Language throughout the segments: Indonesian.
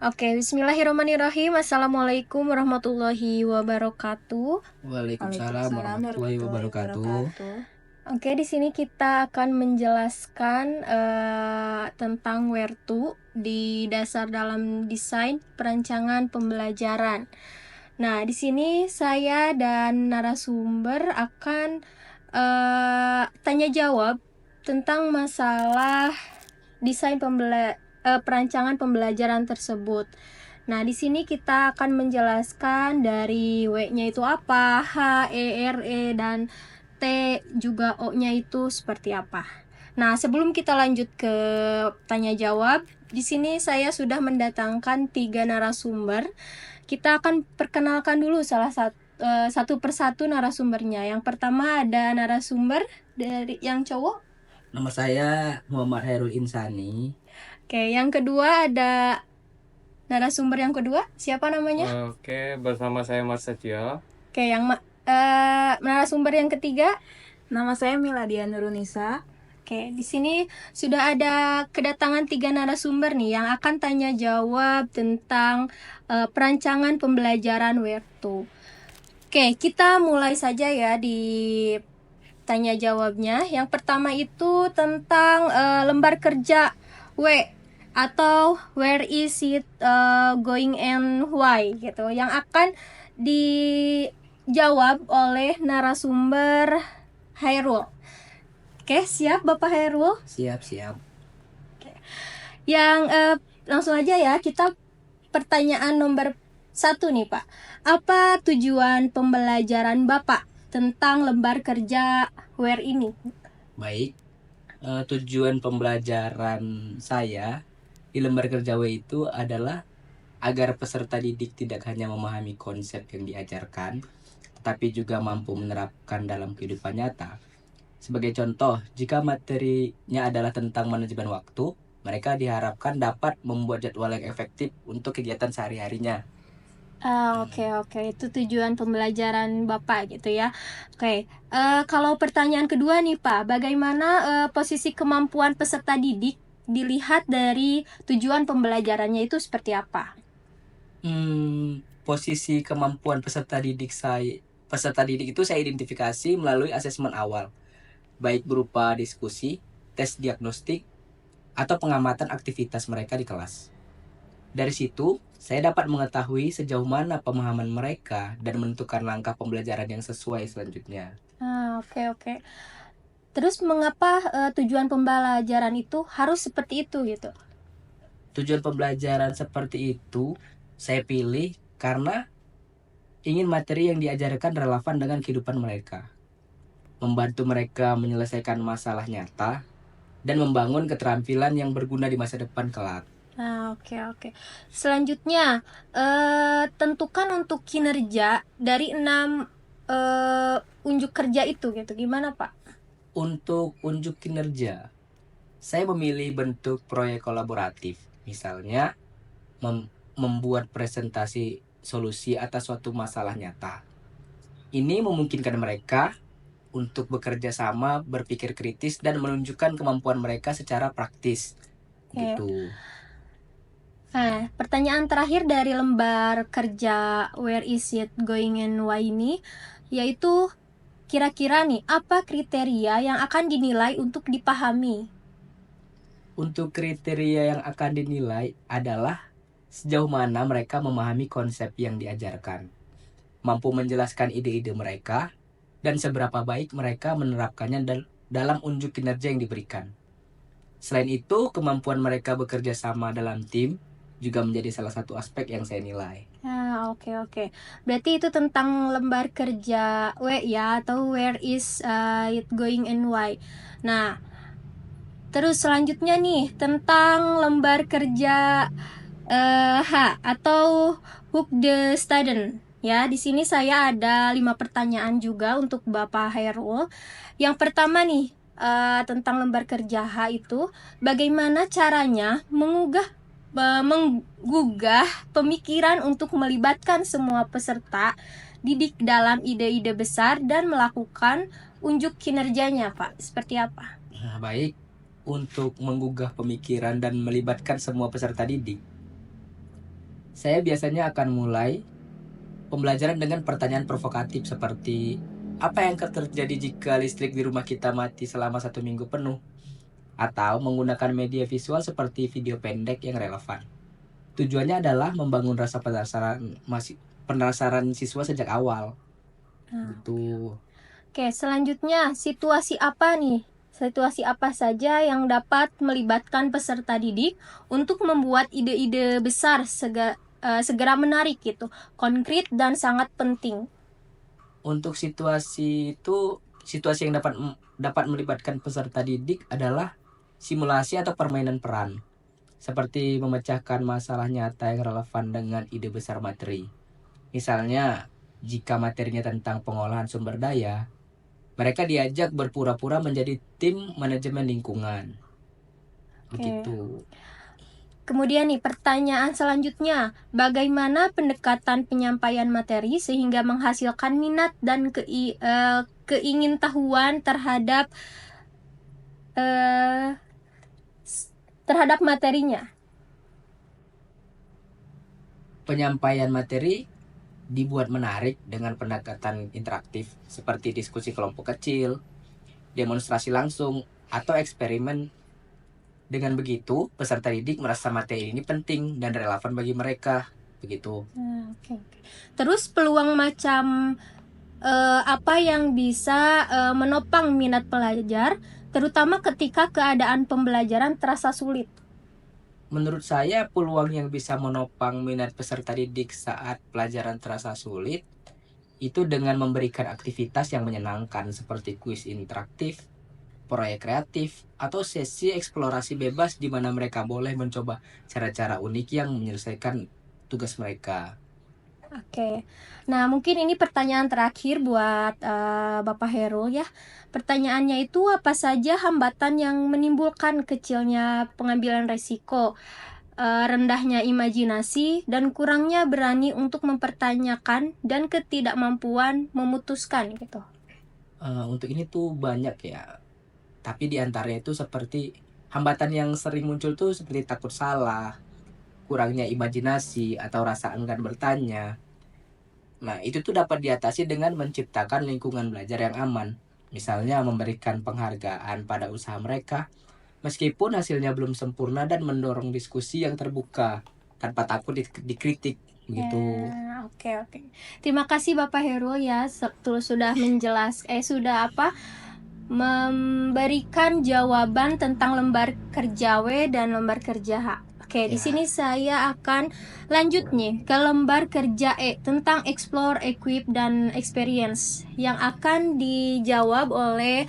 Oke, bismillahirrahmanirrahim. Assalamualaikum warahmatullahi wabarakatuh. Waalaikumsalam Waalaikumsalam warahmatullahi warahmatullahi wabarakatuh. wabarakatuh. Oke, di sini kita akan menjelaskan tentang where to di dasar dalam desain perancangan pembelajaran. Nah, di sini saya dan narasumber akan tanya jawab tentang masalah desain perancangan pembelajaran tersebut. Nah, di sini kita akan menjelaskan dari W-nya itu apa, H, E, R, E, dan T juga O-nya itu seperti apa. Nah, sebelum kita lanjut ke tanya jawab, di sini saya sudah mendatangkan 3 narasumber. Kita akan perkenalkan dulu satu persatu narasumbernya. Yang pertama ada narasumber dari yang cowok. Nama saya Muhammad Hairul Insani. Oke, yang kedua ada narasumber yang kedua. Siapa namanya? Oke, bersama saya Mas Satya. Oke, narasumber yang ketiga. Nama saya Miladia Nurunisa. Oke, di sini sudah ada kedatangan 3 narasumber nih yang akan tanya jawab tentang perancangan pembelajaran where to. Oke, kita mulai saja ya di tanya jawabnya. Yang pertama itu tentang lembar kerja W atau where is it going and why gitu, yang akan dijawab oleh narasumber Hairul. Oke, siap Bapak Hairul? Siap. Yang langsung aja ya, kita pertanyaan nomor 1 nih Pak. Apa tujuan pembelajaran Bapak tentang lembar kerja where ini? Baik, tujuan pembelajaran saya di lembar kerja W itu adalah agar peserta didik tidak hanya memahami konsep yang diajarkan, tetapi juga mampu menerapkan dalam kehidupan nyata. Sebagai contoh, jika materinya adalah tentang manajemen waktu, mereka diharapkan dapat membuat jadwal yang efektif untuk kegiatan sehari-harinya. Oke. Itu tujuan pembelajaran Bapak gitu ya. Oke, kalau pertanyaan kedua nih Pak, bagaimana posisi kemampuan peserta didik dilihat dari tujuan pembelajarannya itu seperti apa? Posisi kemampuan peserta didik itu saya identifikasi melalui asesmen awal, baik berupa diskusi, tes diagnostik, atau pengamatan aktivitas mereka di kelas. Dari situ, saya dapat mengetahui sejauh mana pemahaman mereka dan menentukan langkah pembelajaran yang sesuai selanjutnya. Oke. Terus mengapa tujuan pembelajaran itu harus seperti itu gitu? Tujuan pembelajaran seperti itu saya pilih karena ingin materi yang diajarkan relevan dengan kehidupan mereka, membantu mereka menyelesaikan masalah nyata, dan membangun keterampilan yang berguna di masa depan kelak. Oke. Selanjutnya, tentukan untuk kinerja dari 6 unjuk kerja itu gitu. Gimana Pak? Untuk unjuk kinerja, saya memilih bentuk proyek kolaboratif, misalnya membuat presentasi solusi atas suatu masalah nyata. Ini memungkinkan mereka untuk bekerja sama, berpikir kritis, dan menunjukkan kemampuan mereka secara praktis. Gitu. Nah, pertanyaan terakhir dari lembar kerja where is it going and why ini, yaitu kira-kira nih, apa kriteria yang akan dinilai untuk dipahami? Untuk kriteria yang akan dinilai adalah sejauh mana mereka memahami konsep yang diajarkan, mampu menjelaskan ide-ide mereka, dan seberapa baik mereka menerapkannya dalam unjuk kinerja yang diberikan. Selain itu, kemampuan mereka bekerja sama dalam tim juga menjadi salah satu aspek yang saya nilai. Oke. Berarti itu tentang lembar kerja W ya, atau where is it going and why. Nah, terus selanjutnya nih tentang lembar kerja H atau hook the student. Ya, di sini saya ada 5 pertanyaan juga untuk Bapak Hairul. Yang pertama nih, tentang lembar kerja H itu, bagaimana caranya menggugah pemikiran untuk melibatkan semua peserta didik dalam ide-ide besar dan melakukan unjuk kinerjanya, Pak. Seperti apa? Baik, untuk menggugah pemikiran dan melibatkan semua peserta didik, Saya biasanya akan mulai pembelajaran dengan pertanyaan provokatif seperti apa yang akan terjadi jika listrik di rumah kita mati selama 1 minggu penuh? Atau menggunakan media visual seperti video pendek yang relevan. Tujuannya adalah membangun rasa penasaran siswa sejak awal. Gitu. Oke, selanjutnya situasi apa nih? Situasi apa saja yang dapat melibatkan peserta didik untuk membuat ide-ide besar segera menarik gitu, konkret dan sangat penting. Untuk situasi itu, situasi yang dapat melibatkan peserta didik adalah simulasi atau permainan peran, seperti memecahkan masalah nyata yang relevan dengan ide besar materi. Misalnya, jika materinya tentang pengolahan sumber daya, mereka diajak berpura-pura menjadi tim manajemen lingkungan. Begitu. Kemudian nih, pertanyaan selanjutnya, bagaimana pendekatan penyampaian materi sehingga menghasilkan minat dan keingintahuan terhadap materinya? Penyampaian materi dibuat menarik dengan pendekatan interaktif seperti diskusi kelompok kecil, demonstrasi langsung, atau eksperimen. Dengan begitu, peserta didik merasa materi ini penting dan relevan bagi mereka. Begitu. Oke. Terus peluang macam apa yang bisa menopang minat pelajar, terutama ketika keadaan pembelajaran terasa sulit? Menurut saya, peluang yang bisa menopang minat peserta didik saat pelajaran terasa sulit itu dengan memberikan aktivitas yang menyenangkan seperti kuis interaktif, proyek kreatif, atau sesi eksplorasi bebas di mana mereka boleh mencoba cara-cara unik yang menyelesaikan tugas mereka. Oke, nah mungkin ini pertanyaan terakhir buat Bapak Herul ya. Pertanyaannya itu, apa saja hambatan yang menimbulkan kecilnya pengambilan resiko, rendahnya imajinasi, dan kurangnya berani untuk mempertanyakan dan ketidakmampuan memutuskan gitu? Untuk ini tuh banyak ya, tapi di antaranya itu seperti hambatan yang sering muncul tuh seperti takut salah, kurangnya imajinasi, atau rasa enggan bertanya. Nah, itu tuh dapat diatasi dengan menciptakan lingkungan belajar yang aman. Misalnya memberikan penghargaan pada usaha mereka, meskipun hasilnya belum sempurna, dan mendorong diskusi yang terbuka tanpa takut dikritik. Begitu. Oke. Terima kasih Bapak Herul ya, sudah memberikan jawaban tentang lembar kerja W dan lembar kerja H. Oke, di sini saya akan lanjut nih ke lembar kerja E tentang explore, equip, dan experience yang akan dijawab oleh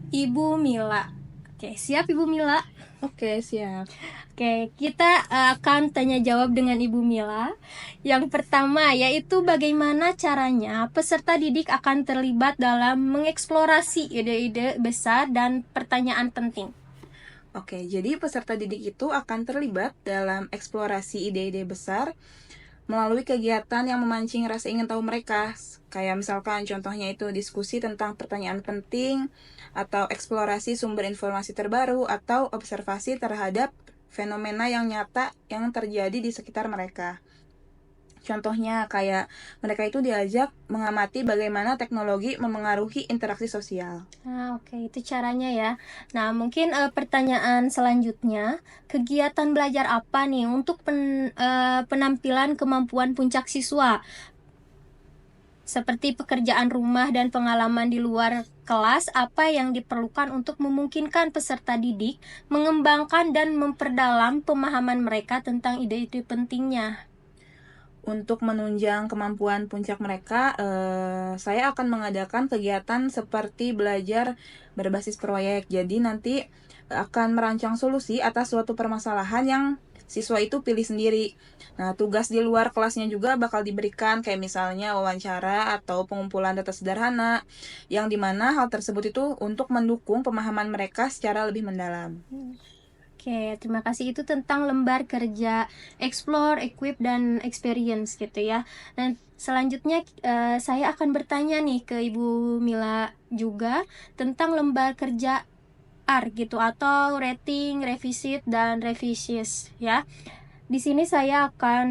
Ibu Mila. Oke, siap Ibu Mila? Oke, siap. Oke, kita akan tanya jawab dengan Ibu Mila. Yang pertama yaitu bagaimana caranya peserta didik akan terlibat dalam mengeksplorasi ide-ide besar dan pertanyaan penting. Oke, jadi peserta didik itu akan terlibat dalam eksplorasi ide-ide besar melalui kegiatan yang memancing rasa ingin tahu mereka. Kayak misalkan contohnya itu diskusi tentang pertanyaan penting, atau eksplorasi sumber informasi terbaru, atau observasi terhadap fenomena yang nyata yang terjadi di sekitar mereka. Contohnya kayak mereka itu diajak mengamati bagaimana teknologi memengaruhi interaksi sosial. Oke, itu caranya ya. Nah, mungkin pertanyaan selanjutnya, kegiatan belajar apa nih untuk penampilan kemampuan puncak siswa? Seperti pekerjaan rumah dan pengalaman di luar kelas, apa yang diperlukan untuk memungkinkan peserta didik mengembangkan dan memperdalam pemahaman mereka tentang ide-ide pentingnya? Untuk menunjang kemampuan puncak mereka, saya akan mengadakan kegiatan seperti belajar berbasis proyek. Jadi nanti akan merancang solusi atas suatu permasalahan yang siswa itu pilih sendiri. Nah, tugas di luar kelasnya juga bakal diberikan, kayak misalnya wawancara atau pengumpulan data sederhana, yang dimana hal tersebut itu untuk mendukung pemahaman mereka secara lebih mendalam. Oke, terima kasih. Itu tentang lembar kerja explore, equip, dan experience gitu ya. Dan selanjutnya saya akan bertanya nih ke Ibu Mila juga tentang lembar kerja R gitu, atau rating, revisit, dan revisis ya. di sini saya akan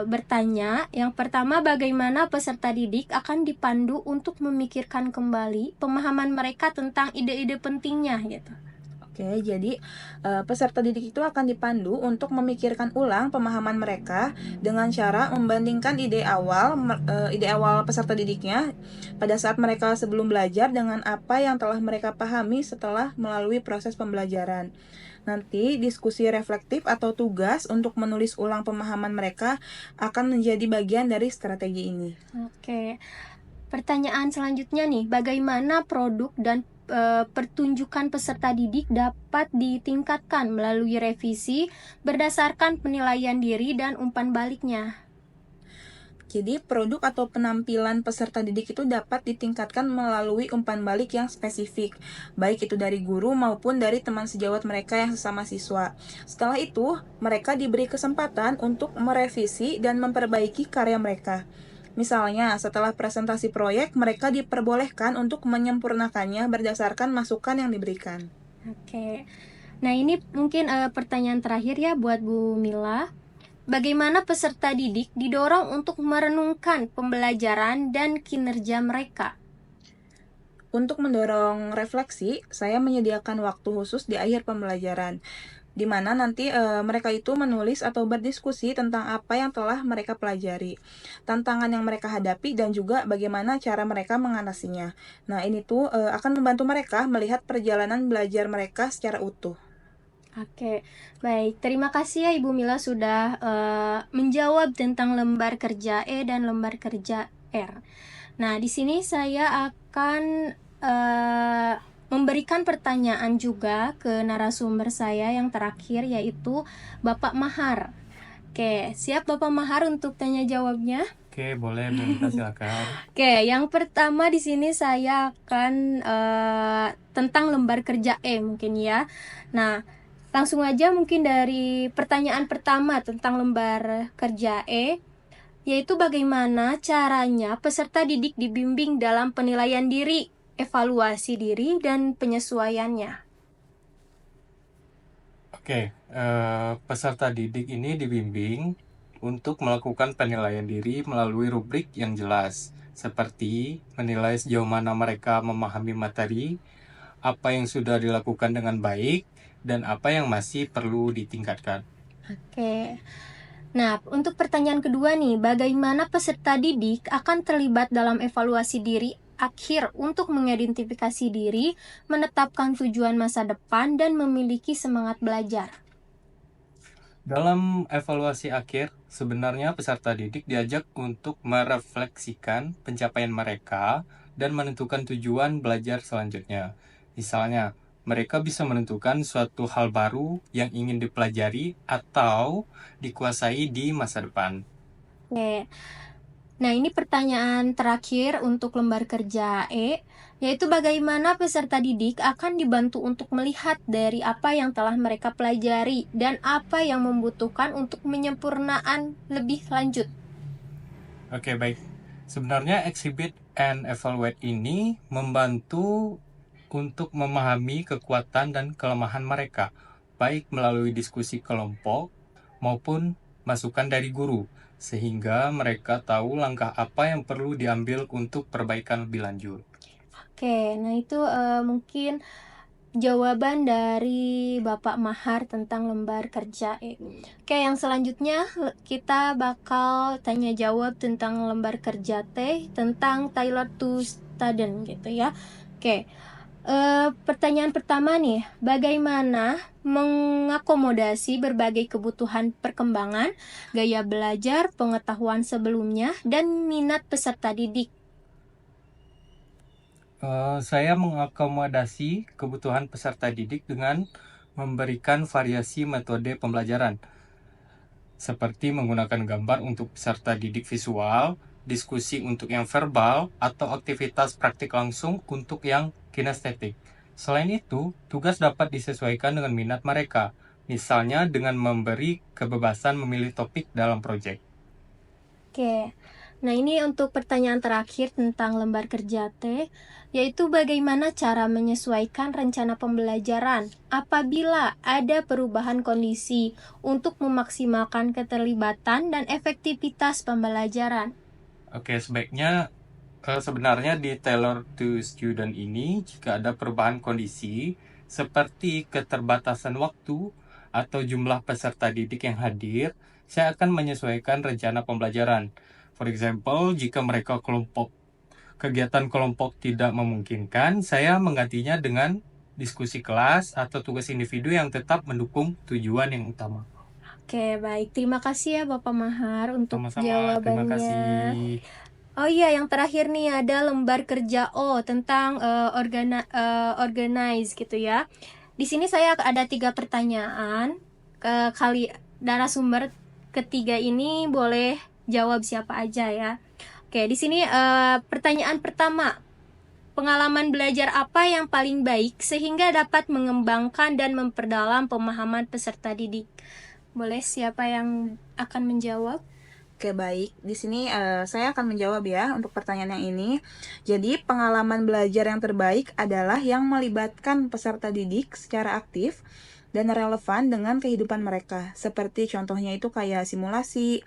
bertanya. Yang pertama, bagaimana peserta didik akan dipandu untuk memikirkan kembali pemahaman mereka tentang ide-ide pentingnya gitu. Oke, jadi peserta didik itu akan dipandu untuk memikirkan ulang pemahaman mereka dengan cara membandingkan ide awal peserta didiknya pada saat mereka sebelum belajar dengan apa yang telah mereka pahami setelah melalui proses pembelajaran. Nanti diskusi reflektif atau tugas untuk menulis ulang pemahaman mereka akan menjadi bagian dari strategi ini. Oke. Pertanyaan selanjutnya nih, bagaimana produk dan pertunjukan peserta didik dapat ditingkatkan melalui revisi berdasarkan penilaian diri dan umpan baliknya? Jadi produk atau penampilan peserta didik itu dapat ditingkatkan melalui umpan balik yang spesifik, baik itu dari guru maupun dari teman sejawat mereka yang sesama siswa. Setelah itu, mereka diberi kesempatan untuk merevisi dan memperbaiki karya mereka. Misalnya, setelah presentasi proyek, mereka diperbolehkan untuk menyempurnakannya berdasarkan masukan yang diberikan. Oke. Nah, ini mungkin pertanyaan terakhir ya buat Bu Mila. Bagaimana peserta didik didorong untuk merenungkan pembelajaran dan kinerja mereka? Untuk mendorong refleksi, saya menyediakan waktu khusus di akhir pembelajaran, di mana nanti mereka itu menulis atau berdiskusi tentang apa yang telah mereka pelajari, tantangan yang mereka hadapi, dan juga bagaimana cara mereka mengatasinya. Nah, ini tuh akan membantu mereka melihat perjalanan belajar mereka secara utuh. Oke, baik. Terima kasih ya Ibu Mila sudah menjawab tentang lembar kerja E dan lembar kerja R. Nah, di sini saya akan memberikan pertanyaan juga ke narasumber saya yang terakhir, yaitu Bapak Mahar. Oke, siap Bapak Mahar untuk tanya jawabnya? Oke, boleh Bu Mita, silakan. Oke, yang pertama di sini saya akan tentang lembar kerja E mungkin ya. Nah, langsung aja mungkin dari pertanyaan pertama tentang lembar kerja E, yaitu bagaimana caranya peserta didik dibimbing dalam penilaian diri, evaluasi diri, dan penyesuaiannya. Oke, peserta didik ini dibimbing untuk melakukan penilaian diri melalui rubrik yang jelas, seperti menilai sejauh mana mereka memahami materi, apa yang sudah dilakukan dengan baik, dan apa yang masih perlu ditingkatkan. Oke. Nah, untuk pertanyaan kedua nih, bagaimana peserta didik akan terlibat dalam evaluasi diri akhir untuk mengidentifikasi diri, menetapkan tujuan masa depan, dan memiliki semangat belajar? Dalam evaluasi akhir, sebenarnya peserta didik diajak untuk merefleksikan pencapaian mereka dan menentukan tujuan belajar selanjutnya. Misalnya, mereka bisa menentukan suatu hal baru yang ingin dipelajari atau dikuasai di masa depan. Oke. Nah, ini pertanyaan terakhir untuk lembar kerja E, yaitu bagaimana peserta didik akan dibantu untuk melihat dari apa yang telah mereka pelajari dan apa yang membutuhkan untuk penyempurnaan lebih lanjut. Oke, baik. Sebenarnya exhibit and evaluate ini membantu untuk memahami kekuatan dan kelemahan mereka, baik melalui diskusi kelompok maupun masukan dari guru, sehingga mereka tahu langkah apa yang perlu diambil untuk perbaikan lebih lanjut. Oke, nah itu mungkin jawaban dari Bapak Mahar tentang lembar kerja E. Oke, yang selanjutnya kita bakal tanya jawab tentang lembar kerja T, tentang Tailor to Student gitu ya. Oke, pertanyaan pertama nih, bagaimana mengakomodasi berbagai kebutuhan perkembangan, gaya belajar, pengetahuan sebelumnya, dan minat peserta didik? Saya mengakomodasi kebutuhan peserta didik dengan memberikan variasi metode pembelajaran, seperti menggunakan gambar untuk peserta didik visual, diskusi untuk yang verbal, atau aktivitas praktik langsung untuk yang kinestetik. Selain itu, tugas dapat disesuaikan dengan minat mereka, misalnya dengan memberi kebebasan memilih topik dalam proyek. Oke, Nah, ini untuk pertanyaan terakhir tentang lembar kerja T, yaitu bagaimana cara menyesuaikan rencana pembelajaran apabila ada perubahan kondisi untuk memaksimalkan keterlibatan dan efektivitas pembelajaran. Oke, sebaiknya sebenarnya di tailor to student ini, jika ada perubahan kondisi seperti keterbatasan waktu atau jumlah peserta didik yang hadir, saya akan menyesuaikan rencana pembelajaran. For example, jika mereka kegiatan kelompok tidak memungkinkan, saya menggantinya dengan diskusi kelas atau tugas individu yang tetap mendukung tujuan yang utama. Oke, baik. Terima kasih ya Bapak Mahar untuk Sama-sama, terima jawabannya. kasih. Oh iya, yang terakhir nih ada lembar kerja O tentang organize gitu ya. Di sini saya ada 3 pertanyaan. Kali narasumber ketiga ini boleh jawab siapa aja ya. Oke, di sini pertanyaan pertama. Pengalaman belajar apa yang paling baik sehingga dapat mengembangkan dan memperdalam pemahaman peserta didik? Boleh siapa yang akan menjawab? Oke, baik. Di sini saya akan menjawab ya untuk pertanyaan yang ini. Jadi, pengalaman belajar yang terbaik adalah yang melibatkan peserta didik secara aktif dan relevan dengan kehidupan mereka. Seperti contohnya itu kayak simulasi,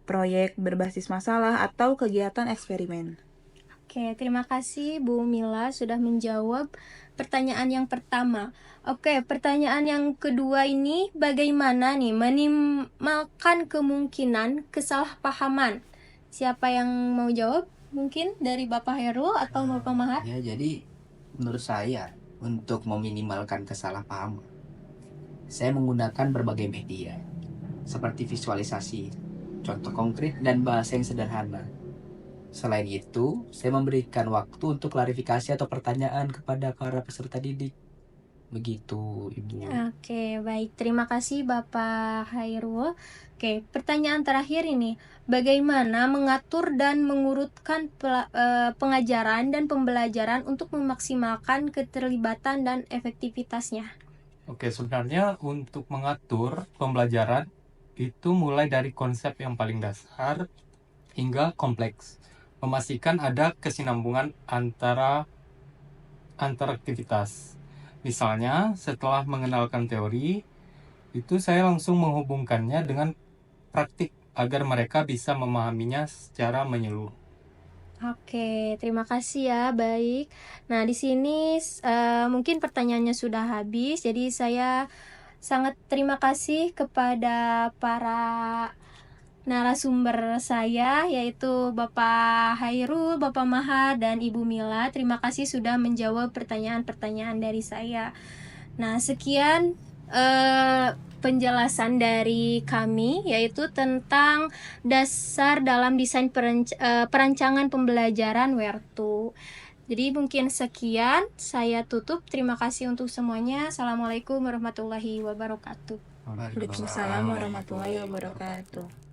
proyek berbasis masalah, atau kegiatan eksperimen. Oke, terima kasih Bu Mila sudah menjawab pertanyaan yang pertama. Oke, pertanyaan yang kedua ini bagaimana nih minimalkan kemungkinan kesalahpahaman? Siapa yang mau jawab? Mungkin dari Bapak Heru atau Bapak Mahar? Ya, jadi menurut saya untuk meminimalkan kesalahpahaman, saya menggunakan berbagai media seperti visualisasi, contoh konkret dan bahasa yang sederhana. Selain itu, saya memberikan waktu untuk klarifikasi atau pertanyaan kepada para peserta didik. Begitu, Ibu. Oke, baik. Terima kasih Bapak Hairul. Oke, pertanyaan terakhir ini. Bagaimana mengatur dan mengurutkan pengajaran dan pembelajaran untuk memaksimalkan keterlibatan dan efektivitasnya? Oke, sebenarnya untuk mengatur pembelajaran itu mulai dari konsep yang paling dasar hingga kompleks. Memastikan ada kesinambungan antara aktivitas. Misalnya, setelah mengenalkan teori, itu saya langsung menghubungkannya dengan praktik agar mereka bisa memahaminya secara menyeluruh. Oke, terima kasih ya. Baik. Nah, di sini mungkin pertanyaannya sudah habis. Jadi saya sangat terima kasih kepada para narasumber saya, yaitu Bapak Hairul, Bapak Mahar, dan Ibu Mila. Terima kasih sudah menjawab pertanyaan-pertanyaan dari saya. Nah, sekian penjelasan dari kami, yaitu tentang dasar dalam desain perancangan pembelajaran Where2. Jadi mungkin sekian, saya tutup. Terima kasih untuk semuanya. Assalamualaikum warahmatullahi wabarakatuh. Waalaikumsalam warahmatullahi wabarakatuh.